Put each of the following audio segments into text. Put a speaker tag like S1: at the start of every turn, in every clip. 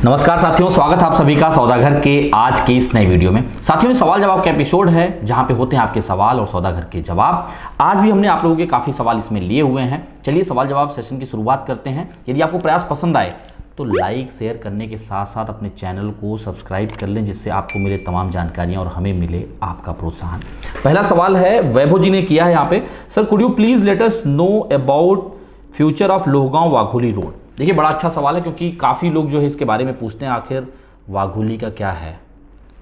S1: नमस्कार साथियों, स्वागत है आप सभी का सौदागर के आज के इस नए वीडियो में। साथियों, सवाल जवाब का एपिसोड है जहां पे होते हैं आपके सवाल और सौदागर के जवाब। आज भी हमने आप लोगों के काफ़ी सवाल इसमें लिए हुए हैं। चलिए सवाल जवाब सेशन की शुरुआत करते हैं। यदि आपको प्रयास पसंद आए तो लाइक शेयर करने के साथ साथ अपने चैनल को सब्सक्राइब कर लें, जिससे आपको मिले तमाम जानकारियाँ और हमें मिले आपका प्रोत्साहन। पहला सवाल है, वैभव जी ने किया है यहाँ पे, sir could you please let us know about future of Lohegaon Wagholi road. देखिए बड़ा अच्छा सवाल है, क्योंकि काफ़ी लोग जो है इसके बारे में पूछते हैं आखिर वाघोली का क्या है,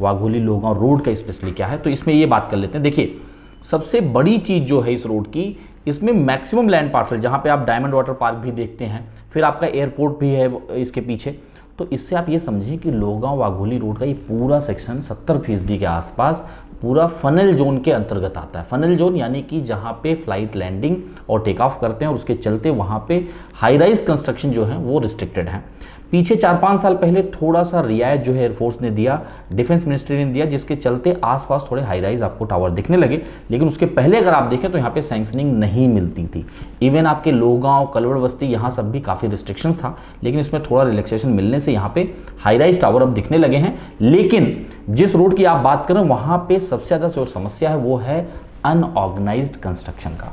S1: वाघोली लोहगांव रोड का स्पेशली क्या है। तो इसमें ये बात कर लेते हैं। देखिए सबसे बड़ी चीज़ जो है इस रोड की, इसमें मैक्सिमम लैंड पार्सल, जहाँ पे आप डायमंड वाटर पार्क भी देखते हैं, फिर आपका एयरपोर्ट भी है इसके पीछे। तो इससे आप ये समझें कि लोहगांव वाघोली रोड का ये पूरा सेक्शन 70% के आसपास पूरा फनल जोन के अंतर्गत आता है। फनल जोन यानी कि जहाँ पे फ्लाइट लैंडिंग और टेक ऑफ करते हैं और उसके चलते वहाँ पे हाई राइज कंस्ट्रक्शन जो है वो रिस्ट्रिक्टेड है। पीछे 4-5 साल पहले थोड़ा सा रियायत जो है एयरफोर्स ने दिया, डिफेंस मिनिस्ट्री ने दिया, जिसके चलते आसपास थोड़े हाई राइज आपको टावर दिखने लगे। लेकिन उसके पहले अगर आप देखें तो यहाँ पे सैंक्शनिंग नहीं मिलती थी। इवन आपके लोहगांव, कलवड़ बस्ती, यहाँ सब भी काफ़ी रिस्ट्रिक्शन था, लेकिन इसमें थोड़ा रिलैक्सेशन मिलने से यहाँ पे हाई राइज टावर अब दिखने लगे हैं। लेकिन जिस रोड की आप बात करें वहाँ पे सबसे ज़्यादा जो समस्या है वो है अनऑर्गेनाइज्ड कंस्ट्रक्शन का।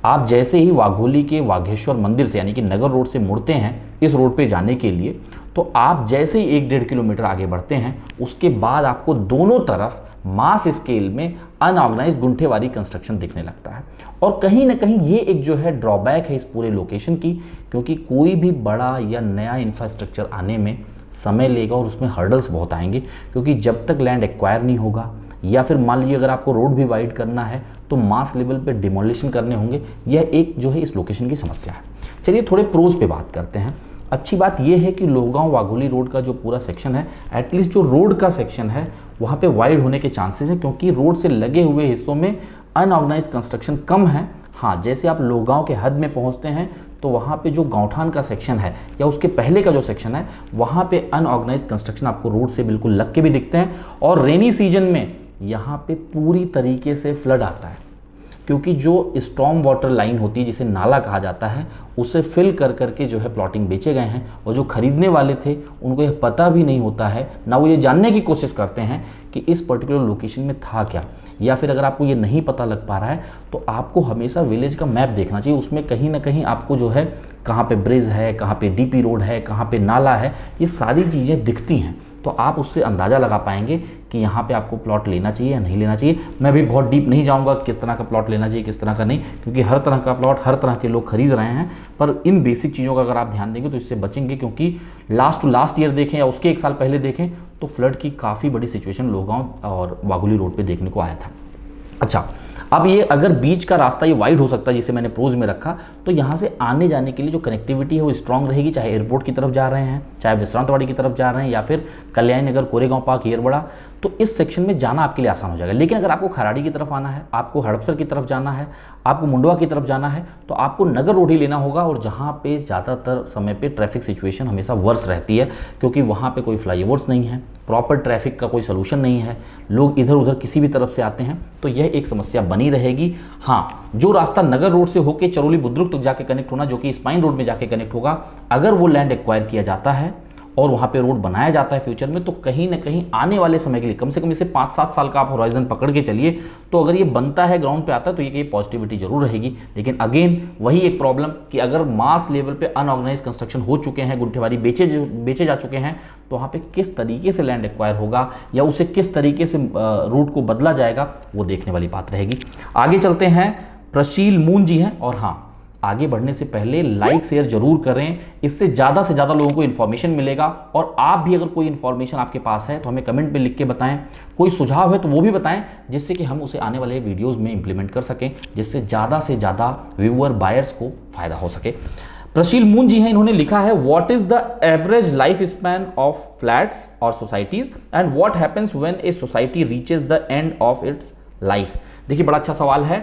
S1: आप जैसे ही वाघोली के वाघेश्वर मंदिर से यानी कि नगर रोड से मुड़ते हैं इस रोड पे जाने के लिए, तो आप जैसे ही 1-1.5 किलोमीटर आगे बढ़ते हैं उसके बाद आपको दोनों तरफ मास स्केल में अनऑर्गेनाइज्ड गुंठेवारी कंस्ट्रक्शन दिखने लगता है। और कहीं ना कहीं ये एक जो है ड्रॉबैक है इस पूरे लोकेशन की, क्योंकि कोई भी बड़ा या नया इंफ्रास्ट्रक्चर आने में समय लेगा और उसमें हर्डल्स बहुत आएंगे। क्योंकि जब तक लैंड एक्वायर नहीं होगा, या फिर मान लीजिए अगर आपको रोड भी वाइड करना है तो मास लेवल पे डिमोलिशन करने होंगे। यह एक जो है इस लोकेशन की समस्या है। चलिए थोड़े प्रोज पे बात करते हैं। अच्छी बात यह है कि लोहगांव वाघोली रोड का जो पूरा सेक्शन है, एटलीस्ट जो रोड का सेक्शन है वहाँ पे वाइड होने के चांसेस हैं, क्योंकि रोड से लगे हुए हिस्सों में अनऑर्गेनाइज कंस्ट्रक्शन कम है। हाँ, जैसे आप लोहगांव के हद में पहुँचते हैं तो वहाँ पे जो गांवठान का सेक्शन है या उसके पहले का जो सेक्शन है वहाँ पे अनऑर्गेनाइज कंस्ट्रक्शन आपको रोड से बिल्कुल लग के भी दिखते हैं। और रेनी सीजन में यहाँ पे पूरी तरीके से फ्लड आता है, क्योंकि जो स्टॉर्म वाटर लाइन होती है जिसे नाला कहा जाता है, उसे फिल कर करके जो है प्लॉटिंग बेचे गए हैं। और जो खरीदने वाले थे उनको यह पता भी नहीं होता है, ना वो ये जानने की कोशिश करते हैं कि इस पर्टिकुलर लोकेशन में था क्या। या फिर अगर आपको ये नहीं पता लग पा रहा है तो आपको हमेशा विलेज का मैप देखना चाहिए। उसमें कहीं ना कहीं आपको जो है कहाँ पे ब्रिज है, कहाँ पे डीपी रोड है, कहाँ पे नाला है, ये सारी चीज़ें दिखती हैं। तो आप उससे अंदाज़ा लगा पाएंगे कि यहाँ पे आपको प्लॉट लेना चाहिए या नहीं लेना चाहिए। मैं भी बहुत डीप नहीं जाऊँगा किस तरह का प्लॉट लेना चाहिए किस तरह का नहीं, क्योंकि हर तरह का प्लॉट हर तरह के लोग खरीद रहे हैं। पर इन बेसिक चीज़ों का अगर आप ध्यान देंगे तो इससे बचेंगे, क्योंकि लास्ट टू लास्ट ईयर देखें या उसके 1 साल पहले देखें तो फ्लड की काफ़ी बड़ी सिचुएशन लोहगांव और वाघोली रोड पर देखने को आया था। अच्छा, अब ये अगर बीच का रास्ता ये वाइड हो सकता है जिसे मैंने प्रोज में रखा, तो यहाँ से आने जाने के लिए जो कनेक्टिविटी है वो स्ट्रांग रहेगी, चाहे एयरपोर्ट की तरफ जा रहे हैं, चाहे विश्रांतवाड़ी की तरफ जा रहे हैं, या फिर कल्याण नगर, कोरेगांव पार्क, येरवड़ा। तो इस सेक्शन में जाना आपके लिए आसान हो जाएगा। लेकिन अगर आपको खराड़ी की तरफ आना है, आपको हड़पसर की तरफ जाना है, आपको मुंडवा की तरफ जाना है, तो आपको नगर रोड ही लेना होगा। और जहाँ पे ज़्यादातर समय पे ट्रैफिक सिचुएशन हमेशा वर्स रहती है, क्योंकि वहाँ पे कोई फ्लाईओवर्स नहीं है, प्रॉपर ट्रैफिक का कोई सोल्यूशन नहीं है, लोग इधर उधर किसी भी तरफ से आते हैं, तो यह एक समस्या बनी रहेगी। हाँ, जो रास्ता नगर रोड से होकर चरौली बुद्रुक तक जाके कनेक्ट होना, जो कि स्पाइन रोड में जाके कनेक्ट होगा, अगर वो लैंड एक्वायर किया जाता है और वहाँ पे रोड बनाया जाता है फ्यूचर में, तो कहीं ना कहीं आने वाले समय के लिए कम से कम इसे 5-7 साल का आप होराइजन पकड़ के चलिए, तो अगर ये बनता है, ग्राउंड पे आता है, तो ये पॉजिटिविटी जरूर रहेगी। लेकिन अगेन वही एक प्रॉब्लम कि अगर मास लेवल पे अनऑर्गेनाइज कंस्ट्रक्शन हो चुके हैं, गुंठेवारी बेचे जा चुके हैं, तो वहाँ पे किस तरीके से लैंड एक्वायर होगा या उसे किस तरीके से रूट को बदला जाएगा, वो देखने वाली बात रहेगी। आगे चलते हैं, प्रशील मून जी हैं। और हाँ, आगे बढ़ने से पहले लाइक शेयर जरूर करें, इससे ज़्यादा से ज़्यादा लोगों को इन्फॉर्मेशन मिलेगा। और आप भी अगर कोई इन्फॉर्मेशन आपके पास है तो हमें कमेंट में लिख के बताएं, कोई सुझाव है तो वो भी बताएं, जिससे कि हम उसे आने वाले वीडियोस में इंप्लीमेंट कर सकें, जिससे ज़्यादा से ज़्यादा व्यूअर बायर्स को फ़ायदा हो सके। प्रशील मून जी हैं, इन्होंने लिखा है, what is the average life span of flats और societies and what happens when a society reaches the end of its life. देखिए बड़ा अच्छा सवाल है।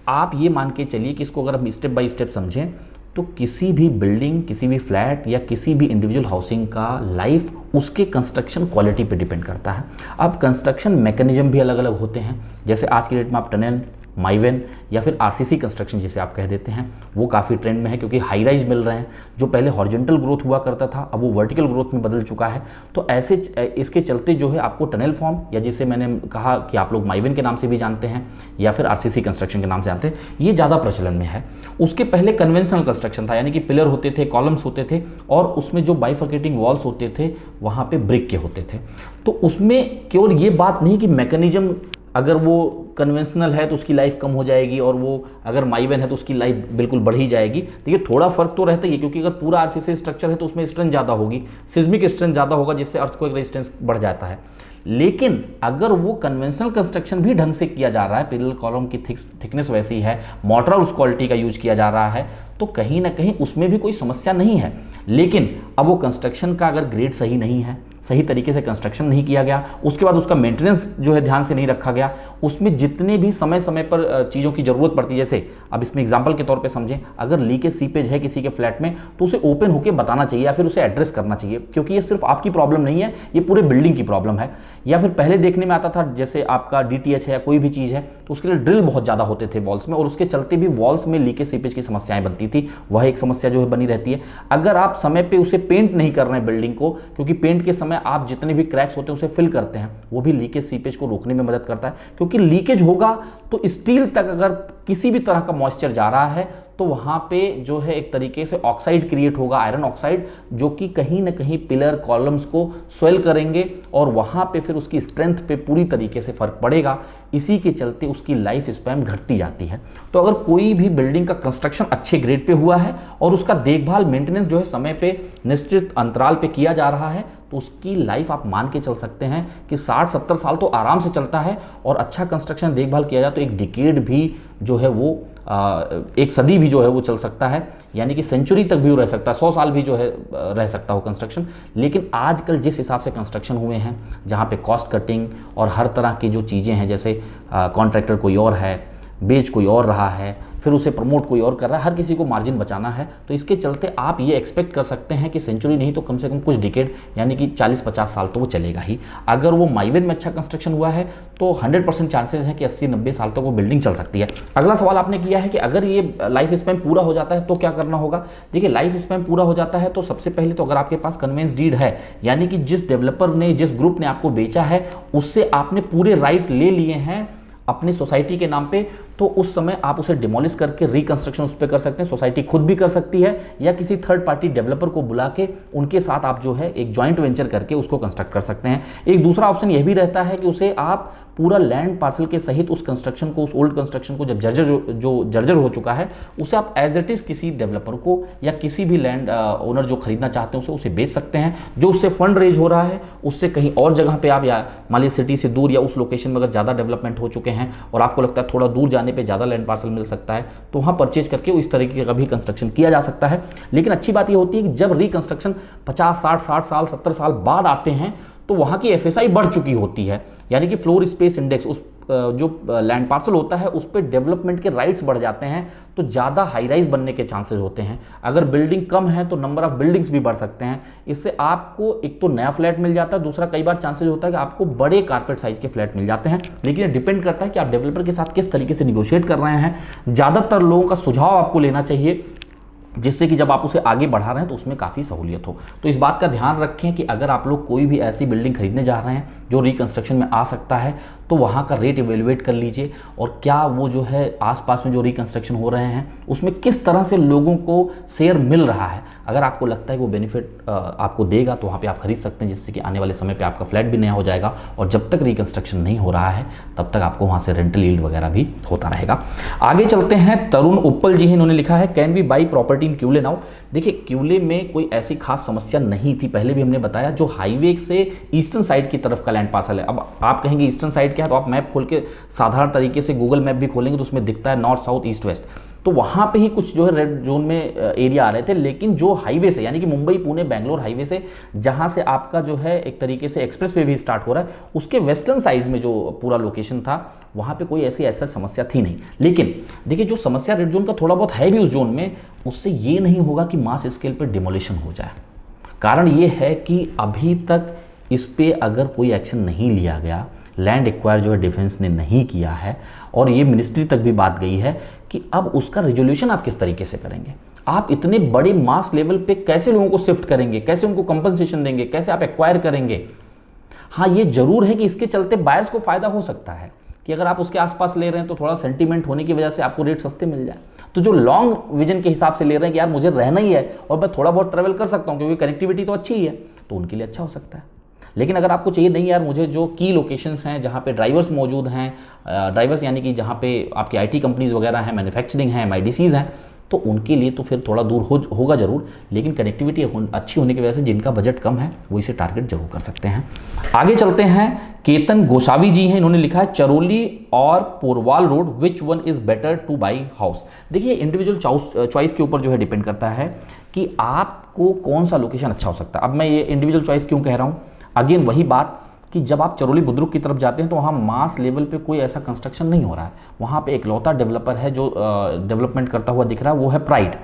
S1: आप ये मान के चलिए कि इसको अगर हम स्टेप बाय स्टेप समझें तो किसी भी बिल्डिंग, किसी भी फ्लैट या किसी भी इंडिविजुअल हाउसिंग का लाइफ उसके कंस्ट्रक्शन क्वालिटी पे डिपेंड करता है। अब कंस्ट्रक्शन मैकेनिज्म भी अलग अलग होते हैं। जैसे आज की डेट में आप टनल, माइवेन या फिर आरसीसी कंस्ट्रक्शन जिसे आप कह देते हैं, वो काफ़ी ट्रेंड में है क्योंकि हाई राइज मिल रहे हैं। जो पहले हॉरिजॉन्टल ग्रोथ हुआ करता था अब वो वर्टिकल ग्रोथ में बदल चुका है। तो ऐसे इसके चलते जो है आपको टनल फॉर्म, या जिसे मैंने कहा कि आप लोग माइवेन के नाम से भी जानते हैं या फिर आरसीसी कंस्ट्रक्शन के नाम से जानते हैं, ये ज़्यादा प्रचलन में है। उसके पहले कन्वेंशनल कंस्ट्रक्शन था, यानी कि पिलर होते थे, कॉलम्स होते थे और उसमें जो बाइफर्केटिंग वॉल्स होते थे वहाँ पे ब्रिक के होते थे। तो उसमें केवल ये बात नहीं कि मैकेनिज्म अगर वो कन्वेंशनल है तो उसकी लाइफ कम हो जाएगी और वो अगर माइवेन है तो उसकी लाइफ बिल्कुल बढ़ ही जाएगी। देखिए थोड़ा फर्क तो रहता ही है, क्योंकि अगर पूरा आरसीसी स्ट्रक्चर है तो उसमें स्ट्रेंथ ज़्यादा होगी, सिस्मिक स्ट्रेंथ ज़्यादा होगा, जिससे अर्थक्वेक रेजिस्टेंस बढ़ जाता है। लेकिन अगर वो कन्वेंशनल कंस्ट्रक्शन भी ढंग से किया जा रहा है, पिलर कॉलम की थिकनेस वैसी है, मोर्टार उस क्वालिटी का यूज किया जा रहा है, तो कहीं ना कहीं उसमें भी कोई समस्या नहीं है। लेकिन अब वो कंस्ट्रक्शन का अगर ग्रेड सही नहीं है, सही तरीके से कंस्ट्रक्शन नहीं किया गया, उसके बाद उसका मेंटेनेंस जो है ध्यान से नहीं रखा गया, उसमें जितने भी समय समय पर चीज़ों की ज़रूरत पड़ती है, जैसे अब इसमें एग्जांपल के तौर पे समझें, अगर लीकेज सीपेज है किसी के फ्लैट में तो उसे ओपन होकर बताना चाहिए या फिर उसे एड्रेस करना चाहिए, क्योंकि ये सिर्फ आपकी प्रॉब्लम नहीं है, ये पूरे बिल्डिंग की प्रॉब्लम है। या फिर पहले देखने में आता था जैसे आपका DTH है या कोई भी चीज़ है तो उसके लिए ड्रिल बहुत ज़्यादा होते थे वॉल्स में, और उसके चलते भी वॉल्स में लीकेज सीपेज की समस्याएं बनती थी। वह एक समस्या जो है बनी रहती है। अगर आप समय पे उसे पेंट नहीं कर रहे हैं बिल्डिंग को, क्योंकि पेंट के समय आप जितने भी क्रैक्स होते हैं उसे फिल करते हैं, वो भी लीकेज सीपेज को रोकने में मदद करता है। क्योंकि लीकेज होगा तो स्टील तक अगर किसी भी तरह का मॉइस्चर जा रहा है तो वहाँ पे जो है एक तरीके से ऑक्साइड क्रिएट होगा, आयरन ऑक्साइड, जो कि कहीं ना कहीं पिलर कॉलम्स को स्वेल करेंगे और वहाँ पे फिर उसकी स्ट्रेंथ पे पूरी तरीके से फर्क पड़ेगा। इसी के चलते उसकी लाइफ स्पैन घटती जाती है। तो अगर कोई भी बिल्डिंग का कंस्ट्रक्शन अच्छे ग्रेड पे हुआ है और उसका देखभाल मेंटेनेंस जो है समय पे निश्चित अंतराल पे किया जा रहा है, तो उसकी लाइफ आप मान के चल सकते हैं कि 60-70 साल तो आराम से चलता है। और अच्छा कंस्ट्रक्शन देखभाल किया जाए तो एक डिकेड भी जो है वो एक सदी भी जो है वो चल सकता है, यानी कि सेंचुरी तक भी वो रह सकता है, 100 साल भी जो है रह सकता हो कंस्ट्रक्शन। लेकिन आजकल जिस हिसाब से कंस्ट्रक्शन हुए हैं, जहाँ पे कॉस्ट कटिंग और हर तरह की जो चीज़ें हैं, जैसे कॉन्ट्रैक्टर कोई और है, बेच कोई और रहा है, फिर उसे प्रमोट कोई और कर रहा है, हर किसी को मार्जिन बचाना है, तो इसके चलते आप ये एक्सपेक्ट कर सकते हैं कि सेंचुरी नहीं तो कम से कम कुछ डिकेड यानी कि 40-50 साल तो वो चलेगा ही। अगर वो माइवेन में अच्छा कंस्ट्रक्शन हुआ है तो 100% चांसेस हैं कि 80-90 साल तक वो बिल्डिंग चल सकती है। अगला सवाल आपने किया है कि अगर ये लाइफ स्पैन पूरा हो जाता है तो क्या करना होगा। देखिए लाइफ स्पैन पूरा हो जाता है तो सबसे पहले तो अगर आपके पास कन्वेंस डीड है, यानी कि जिस डेवलपर ने, जिस ग्रुप ने आपको बेचा है उससे आपने पूरे राइट ले लिए हैं अपनी सोसाइटी के नाम पे, तो उस समय आप उसे डिमोलिश करके रिकंस्ट्रक्शन उस पर कर सकते हैं। सोसाइटी खुद भी कर सकती है या किसी थर्ड पार्टी डेवलपर को बुला के उनके साथ आप जो है एक जॉइंट वेंचर करके उसको कंस्ट्रक्ट कर सकते हैं। एक दूसरा ऑप्शन यह भी रहता है कि उसे आप पूरा लैंड पार्सल के सहित उस कंस्ट्रक्शन को, उस ओल्ड कंस्ट्रक्शन को जब जर्जर हो चुका है, उसे आप एज इट इज किसी डेवलपर को या किसी भी लैंड ओनर जो खरीदना चाहते हैं उसे बेच सकते हैं। जो उससे फंड रेज हो रहा है उससे कहीं और जगह पे आप, या मान लीजिए सिटी से दूर या उस लोकेशन में अगर ज़्यादा डेवलपमेंट हो चुके हैं और आपको लगता है थोड़ा दूर जाने पे ज़्यादा लैंड पार्सल मिल सकता है, तो वहाँ परचेज करके इस तरीके का भी कंस्ट्रक्शन किया जा सकता है। लेकिन अच्छी बात ये होती है कि जब रिकंस्ट्रक्शन 50-60 साल 70 साल बाद आते हैं तो वहाँ की FSI बढ़ चुकी होती है, यानी कि फ्लोर स्पेस इंडेक्स, उस जो लैंड पार्सल होता है उस पर डेवलपमेंट के राइट्स बढ़ जाते हैं, तो ज़्यादा हाई राइज बनने के चांसेस होते हैं। अगर बिल्डिंग कम है तो नंबर ऑफ बिल्डिंग्स भी बढ़ सकते हैं। इससे आपको एक तो नया फ्लैट मिल जाता है, दूसरा कई बार चांसेस होता है कि आपको बड़े कारपेट साइज के फ्लैट मिल जाते हैं। लेकिन ये डिपेंड करता है कि आप डेवलपर के साथ किस तरीके से निगोशिएट कर रहे हैं। ज़्यादातर लोगों का सुझाव आपको लेना चाहिए जिससे कि जब आप उसे आगे बढ़ा रहे हैं तो उसमें काफ़ी सहूलियत हो। तो इस बात का ध्यान रखें कि अगर आप लोग कोई भी ऐसी बिल्डिंग खरीदने जा रहे हैं जो रिकंस्ट्रक्शन में आ सकता है, तो वहाँ का रेट इवेलुएट कर लीजिए और क्या वो जो है आसपास में जो रिकंस्ट्रक्शन हो रहे हैं उसमें किस तरह से लोगों को शेयर मिल रहा है। अगर आपको लगता है कि वो बेनिफिट आपको देगा तो वहाँ पे आप खरीद सकते हैं, जिससे कि आने वाले समय पे आपका फ्लैट भी नया हो जाएगा और जब तक रिकंस्ट्रक्शन नहीं हो रहा है तब तक आपको वहाँ से रेंटल यील्ड वगैरह भी होता रहेगा। आगे चलते हैं, तरुण उप्पल जी हैं, इन्होंने लिखा है can we buy property in क्यूले नाउ। देखिए क्यूले में कोई ऐसी खास समस्या नहीं थी, पहले भी हमने बताया, जो हाईवे से ईस्टर्न साइड की तरफ का लैंड पार्सल है। अब आप कहेंगे ईस्टर्न साइड क्या है, तो आप मैप खोल के साधारण तरीके से गूगल मैप भी खोलेंगे तो उसमें दिखता है नॉर्थ साउथ ईस्ट वेस्ट, तो वहाँ पे ही कुछ जो है रेड जोन में एरिया आ रहे थे। लेकिन जो हाईवे से, यानी कि मुंबई पुणे बेंगलोर हाईवे से, जहाँ से आपका जो है एक तरीके से एक्सप्रेस वे भी स्टार्ट हो रहा है, उसके वेस्टर्न साइड में जो पूरा लोकेशन था वहाँ पे कोई ऐसी समस्या थी नहीं। लेकिन देखिए जो समस्या रेड जोन का थोड़ा बहुत है भी उस जोन में, उससे ये नहीं होगा कि मास स्केल पर डिमोलिशन हो जाए। कारण ये है कि अभी तक इस पर अगर कोई एक्शन नहीं लिया गया, लैंड एक्वायर जो है डिफेंस ने नहीं किया है, और ये मिनिस्ट्री तक भी बात गई है कि अब उसका रिजोल्यूशन आप किस तरीके से करेंगे। आप इतने बड़े मास लेवल पे कैसे लोगों को शिफ्ट करेंगे, कैसे उनको कंपनसेशन देंगे, कैसे आप एक्वायर करेंगे। हाँ, ये जरूर है कि इसके चलते बायर्स को फायदा हो सकता है कि अगर आप उसके आसपास ले रहे हैं तो थोड़ा सेंटीमेंट होने की वजह से आपको रेट सस्ते मिल जाए। तो जो लॉन्ग विजन के हिसाब से ले रहे हैं कि यार मुझे रहना ही है और मैं थोड़ा बहुत ट्रैवल कर सकता हूँ क्योंकि कनेक्टिविटी तो अच्छी ही है, तो उनके लिए अच्छा हो सकता है। लेकिन अगर आपको चाहिए नहीं यार, मुझे जो की लोकेशंस हैं जहाँ पे ड्राइवर्स मौजूद हैं, ड्राइवर्स यानी कि जहाँ पे आपकी आईटी कंपनीज वगैरह हैं, मैन्युफैक्चरिंग है, एमआईडीसीज हैं, तो उनके लिए तो फिर थोड़ा दूर होगा ज़रूर, लेकिन कनेक्टिविटी अच्छी होने की वजह से जिनका बजट कम है वो इसे टारगेट जरूर कर सकते हैं। आगे चलते हैं, केतन गोसावी जी हैं, इन्होंने लिखा है चरोली और Porwal road which one is better two by house. देखिए इंडिविजुअल चॉइस के ऊपर जो है डिपेंड करता है कि आपको कौन सा लोकेशन अच्छा हो सकता है। अब मैं ये इंडिविजुअल चॉइस क्यों कह रहा हूँ, अगेन वही बात कि जब आप चरोली बुद्रुक की तरफ जाते हैं तो वहाँ मास लेवल पे कोई ऐसा कंस्ट्रक्शन नहीं हो रहा है। वहाँ पे एक लौता डेवलपर है जो डेवलपमेंट करता हुआ दिख रहा है, वो है प्राइड,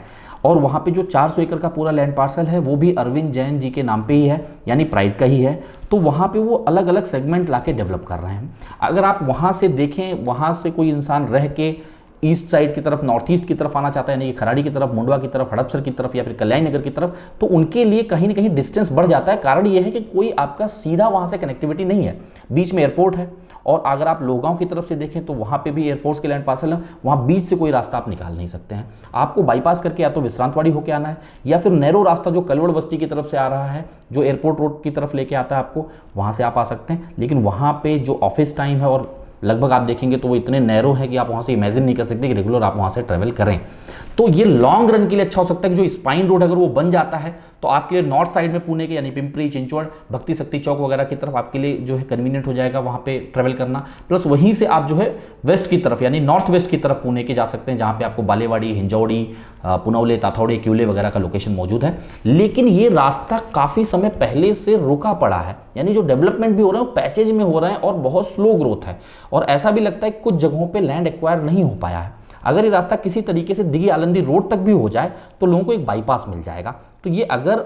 S1: और वहाँ पे जो 400 एकड़ का पूरा लैंड पार्सल है वो भी अरविंद जैन जी के नाम पे ही है, यानी प्राइड का ही है। तो वहाँ पे वो अलग अलग सेगमेंट लाके डेवलप कर रहे हैं। अगर आप वहाँ से देखें, वहाँ से कोई इंसान रह के ईस्ट साइड की तरफ, नॉर्थ ईस्ट की तरफ आना चाहता है, यानी कि खराड़ी की तरफ, मुंडवा की तरफ, हड़पसर की तरफ या फिर कल्याण नगर की तरफ, तो उनके लिए कहीं ना कहीं डिस्टेंस बढ़ जाता है। कारण ये है कि कोई आपका सीधा वहाँ से कनेक्टिविटी नहीं है, बीच में एयरपोर्ट है, और अगर आप लोगांव की तरफ से देखें तो वहाँ पे भी एयरफोर्स के लैंड पार्सल है, वहाँ बीच से कोई रास्ता आप निकाल नहीं सकते हैं। आपको बाईपास करके या तो विश्रांतवाड़ी होकर आना है, या फिर नैरो रास्ता जो कलवड़ बस्ती की तरफ से आ रहा है, जो एयरपोर्ट रोड की तरफ लेके आता है आपको, वहाँ से आप आ सकते हैं। लेकिन वहाँ पे जो ऑफिस टाइम है और लगभग आप देखेंगे तो वो इतने नैरो है कि आप वहाँ से इमेजिन नहीं कर सकते कि रेगुलर आप वहाँ से ट्रैवल करें। तो ये लॉन्ग रन के लिए अच्छा हो सकता है कि जो स्पाइन रोड अगर वो बन जाता है तो आपके लिए नॉर्थ साइड में पुणे के यानी पिंपरी, चिंचवड़, भक्ति शक्ति चौक वगैरह की तरफ आपके लिए जो है कन्वीनियंट हो जाएगा वहाँ पे ट्रैवल करना। प्लस वहीं से आप जो है वेस्ट की तरफ यानी नॉर्थ वेस्ट की तरफ पुणे के जा सकते हैं, जहाँ पे आपको बालेवाड़ी, हिंजौड़ी, पुनौले, ताथौड़े, क्यूले वगैरह का लोकेशन मौजूद है। लेकिन ये रास्ता काफ़ी समय पहले से रुका पड़ा है, यानी जो डेवलपमेंट भी हो रहे हैं वो पैचेज में हो रहे हैं और बहुत स्लो ग्रोथ है, और ऐसा भी लगता है कुछ जगहों पे लैंड एक्वायर नहीं हो पाया है। अगर ये रास्ता किसी तरीके से दिघी आलंदी रोड तक भी हो जाए तो लोगों को एक बाईपास मिल जाएगा। तो ये अगर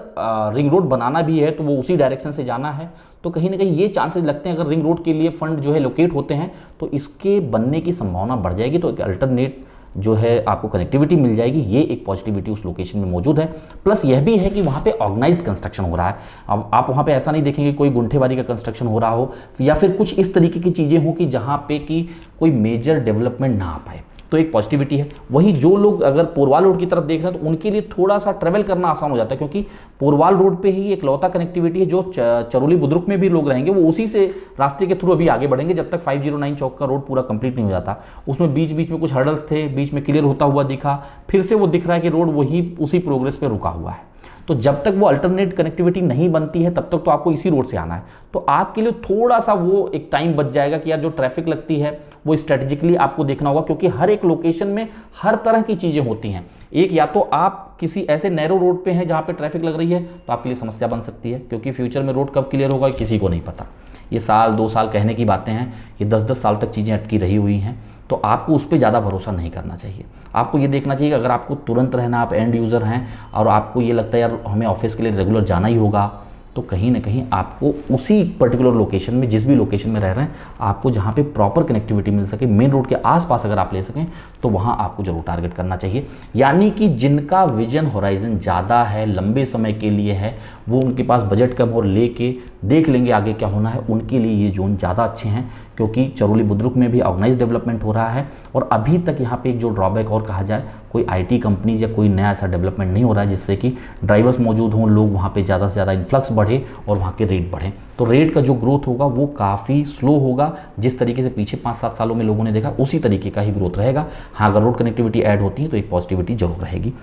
S1: रिंग रोड बनाना भी है तो वो उसी डायरेक्शन से जाना है, तो कहीं ना कहीं ये चांसेस लगते हैं अगर रिंग रोड के लिए फंड जो है लोकेट होते हैं तो इसके बनने की संभावना बढ़ जाएगी, तो एक अल्टरनेट जो है आपको कनेक्टिविटी मिल जाएगी। ये एक पॉजिटिविटी उस लोकेशन में मौजूद है। प्लस यह भी है कि वहाँ पे ऑर्गेनाइज्ड कंस्ट्रक्शन हो रहा है। अब आप वहाँ पे ऐसा नहीं देखेंगे कोई गुंठेवारी का कंस्ट्रक्शन हो रहा हो या फिर कुछ इस तरीके की चीज़ें हो कि जहाँ पे कि कोई मेजर डेवलपमेंट ना आ पाए, तो एक पॉजिटिविटी है। वही जो लोग अगर पोरवाल रोड की तरफ देख रहे हैं तो उनके लिए थोड़ा सा ट्रैवल करना आसान हो जाता है, क्योंकि पोरवाल रोड पे ही एक लौता कनेक्टिविटी है। जो चरोली बुद्रुक में भी लोग रहेंगे वो उसी से रास्ते के थ्रू अभी आगे बढ़ेंगे जब तक 509 चौक का रोड पूरा कंप्लीट नहीं हो जाता। उसमें बीच बीच में कुछ हर्डल्स थे, बीच में क्लियर होता हुआ दिखा, फिर से वो दिख रहा है कि रोड वही उसी प्रोग्रेस पे रुका हुआ है। तो जब तक वो अल्टरनेट कनेक्टिविटी नहीं बनती है तब तक तो आपको इसी रोड से आना है। तो आपके लिए थोड़ा सा वो एक टाइम बच जाएगा कि यार जो ट्रैफिक लगती है वो स्ट्रेटेजिकली आपको देखना होगा, क्योंकि हर एक लोकेशन में हर तरह की चीज़ें होती हैं। एक या तो आप किसी ऐसे नैरो रोड पे हैं जहाँ पे ट्रैफिक लग रही है तो आपके लिए समस्या बन सकती है, क्योंकि फ्यूचर में रोड कब क्लियर होगा किसी को नहीं पता। ये साल 2 साल कहने की बातें हैं, ये 10-10 साल तक चीज़ें अटकी रही हुई हैं। तो आपको उस पर ज़्यादा भरोसा नहीं करना चाहिए। आपको ये देखना चाहिए कि अगर आपको तुरंत रहना, आप एंड यूज़र हैं और आपको ये लगता है यार हमें ऑफिस के लिए रेगुलर जाना ही होगा, तो कहीं ना कहीं आपको उसी पर्टिकुलर लोकेशन में, जिस भी लोकेशन में रह रहे हैं, आपको जहाँ पे प्रॉपर कनेक्टिविटी मिल सके, मेन रोड के आसपास अगर आप ले सकें तो वहाँ आपको जरूर टारगेट करना चाहिए। यानी कि जिनका विजन होराइजन ज़्यादा है, लंबे समय के लिए है, वो उनके पास बजट कम और लेके देख लेंगे आगे क्या होना है, उनके लिए ये जोन ज़्यादा अच्छे हैं। क्योंकि चरोली बुद्रुक में भी ऑर्गेनाइज डेवलपमेंट हो रहा है और अभी तक यहाँ पे एक जो ड्रॉबैक और कहा जाए, कोई आईटी कंपनीज या कोई नया ऐसा डेवलपमेंट नहीं हो रहा है जिससे कि ड्राइवर्स मौजूद हों, लोग वहाँ पे ज़्यादा से ज़्यादा इन्फ्लक्स बढ़े और वहाँ के रेट बढ़े। तो रेट का जो ग्रोथ होगा वो काफ़ी स्लो होगा, जिस तरीके से पीछे 5-7 सालों में लोगों ने देखा उसी तरीके का ही ग्रोथ रहेगा। हाँ, अगर रोड कनेक्टिविटी ऐड होती है तो एक पॉजिटिविटी जरूर रहेगी।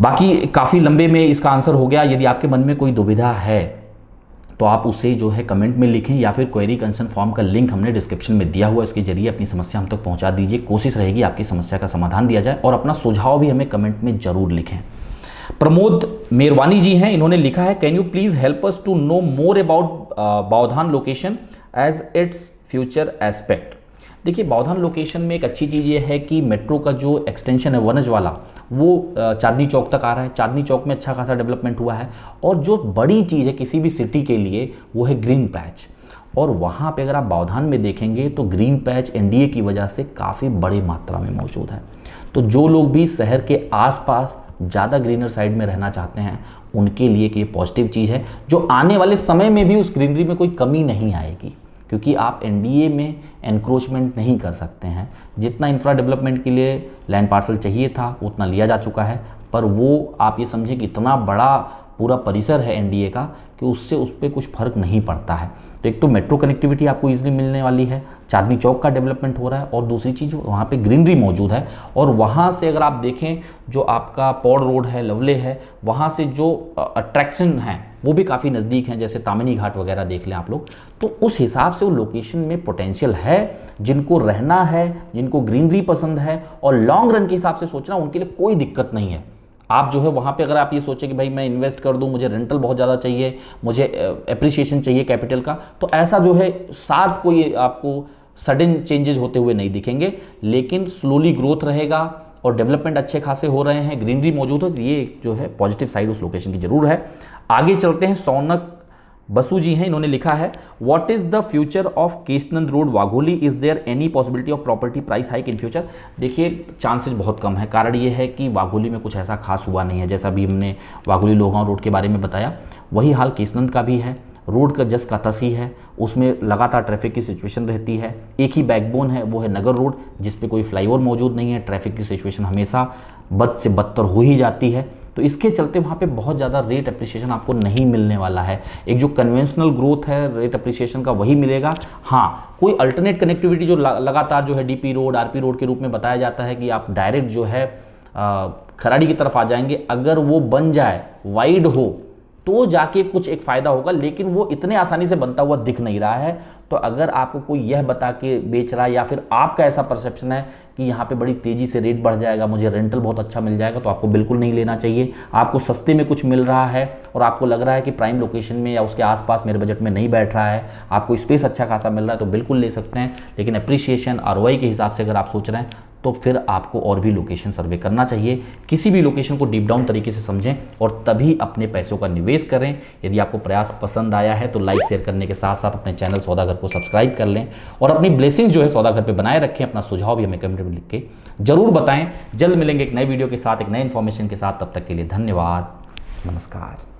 S1: बाकी काफ़ी लंबे में इसका आंसर हो गया। यदि आपके मन में कोई दुविधा है तो आप उसे जो है कमेंट में लिखें, या फिर क्वेरी कंसर्न फॉर्म का लिंक हमने डिस्क्रिप्शन में दिया हुआ है, उसके जरिए अपनी समस्या हम तक पहुंचा दीजिए। कोशिश रहेगी आपकी समस्या का समाधान दिया जाए, और अपना सुझाव भी हमें कमेंट में जरूर लिखें। प्रमोद मेरवानी जी हैं, इन्होंने लिखा है can you please help us to know more about Bavdhan location as its future aspect. देखिए, बावधान लोकेशन में एक अच्छी चीज़ ये है कि मेट्रो का जो एक्सटेंशन है वनज वाला, वो चांदनी चौक तक आ रहा है। चांदनी चौक में अच्छा खासा डेवलपमेंट हुआ है। और जो बड़ी चीज़ है किसी भी सिटी के लिए वो है ग्रीन पैच। और वहाँ पे अगर आप बावधान में देखेंगे तो ग्रीन पैच एनडीए की वजह से काफ़ी बड़ी मात्रा में मौजूद है। तो जो लोग भी शहर के आसपास ज़्यादा ग्रीनर साइड में रहना चाहते हैं उनके लिए ये पॉजिटिव चीज़ है, जो आने वाले समय में भी उस ग्रीनरी में कोई कमी नहीं आएगी, क्योंकि आप एनडीए में एनक्रोचमेंट नहीं कर सकते हैं। जितना इंफ्रा डेवलपमेंट के लिए लैंड पार्सल चाहिए था उतना लिया जा चुका है, पर वो आप ये समझिए कि इतना बड़ा पूरा परिसर है एनडीए का कि उससे उस पर कुछ फर्क नहीं पड़ता है। तो एक तो मेट्रो कनेक्टिविटी आपको ईजिली मिलने वाली है, चांदनी चौक का डेवलपमेंट हो रहा है, और दूसरी चीज़ वहाँ पे ग्रीनरी मौजूद है। और वहाँ से अगर आप देखें जो आपका पौड़ रोड है, लवले है, वहाँ से जो अट्रैक्शन हैं वो भी काफ़ी नज़दीक हैं, जैसे तामिनी घाट वगैरह देख लें आप लोग। तो उस हिसाब से वो लोकेशन में पोटेंशियल है। जिनको रहना है, जिनको ग्रीनरी पसंद है और लॉन्ग रन के हिसाब से सोचना, उनके लिए कोई दिक्कत नहीं है। आप जो है वहाँ पे अगर आप ये सोचें कि भाई मैं इन्वेस्ट कर दूँ, मुझे रेंटल बहुत ज़्यादा चाहिए, मुझे एप्रिसिएशन चाहिए कैपिटल का, तो ऐसा जो है साथ कोई आपको सडन चेंजेस होते हुए नहीं दिखेंगे, लेकिन स्लोली ग्रोथ रहेगा और डेवलपमेंट अच्छे खासे हो रहे हैं, ग्रीनरी मौजूद है। तो ये जो है पॉजिटिव साइड उस लोकेशन की जरूर है। आगे चलते हैं, सौनक बसु जी हैं, इन्होंने लिखा है what is the future of Kesnand road Wagholi, is there any possibility of property price hike in future. देखिए चांसेस बहुत कम है। कारण ये है कि वाघोली में कुछ ऐसा खास हुआ नहीं है, जैसा भी हमने वाघोली लोहगांव रोड के बारे में बताया वही हाल केशनंद का भी है। रोड का जस का तस ही है, उसमें लगातार ट्रैफिक की सिचुएशन रहती है। एक ही बैकबोन है, वो है नगर रोड, जिस पे कोई फ्लाईओवर मौजूद नहीं है। ट्रैफिक की सिचुएशन हमेशा बद से बदतर हो ही जाती है, तो इसके चलते वहाँ पे बहुत ज़्यादा रेट अप्रिसिएशन आपको नहीं मिलने वाला है। एक जो कन्वेंशनल ग्रोथ है रेट अप्रिसिएशन का वही मिलेगा। हाँ, कोई अल्टरनेट कनेक्टिविटी जो लगातार जो है डीपी रोड, आरपी रोड के रूप में बताया जाता है कि आप डायरेक्ट जो है खराड़ी की तरफ आ जाएंगे, अगर वो बन जाए, वाइड हो, तो जाके कुछ एक फ़ायदा होगा, लेकिन वो इतने आसानी से बनता हुआ दिख नहीं रहा है। तो अगर आपको कोई यह बता के बेच रहा है या फिर आपका ऐसा परसेप्शन है कि यहाँ पे बड़ी तेज़ी से रेट बढ़ जाएगा, मुझे रेंटल बहुत अच्छा मिल जाएगा, तो आपको बिल्कुल नहीं लेना चाहिए। आपको सस्ते में कुछ मिल रहा है और आपको लग रहा है कि प्राइम लोकेशन में या उसके आसपास मेरे बजट में नहीं बैठ रहा है, आपको स्पेस अच्छा खासा मिल रहा है, तो बिल्कुल ले सकते हैं। लेकिन अप्रिसिएशन आरओआई के हिसाब से अगर आप सोच रहे हैं तो फिर आपको और भी लोकेशन सर्वे करना चाहिए। किसी भी लोकेशन को डीप डाउन तरीके से समझें और तभी अपने पैसों का निवेश करें। यदि आपको प्रयास पसंद आया है तो लाइक शेयर करने के साथ साथ अपने चैनल सौदागर को सब्सक्राइब कर लें और अपनी ब्लेसिंग्स जो है सौदागर पे बनाए रखें। अपना सुझाव भी हमें कमेंट में लिख के जरूर बताएं। जल्द मिलेंगे एक नए वीडियो के साथ, एक नए इन्फॉर्मेशन के साथ। तब तक के लिए धन्यवाद, नमस्कार।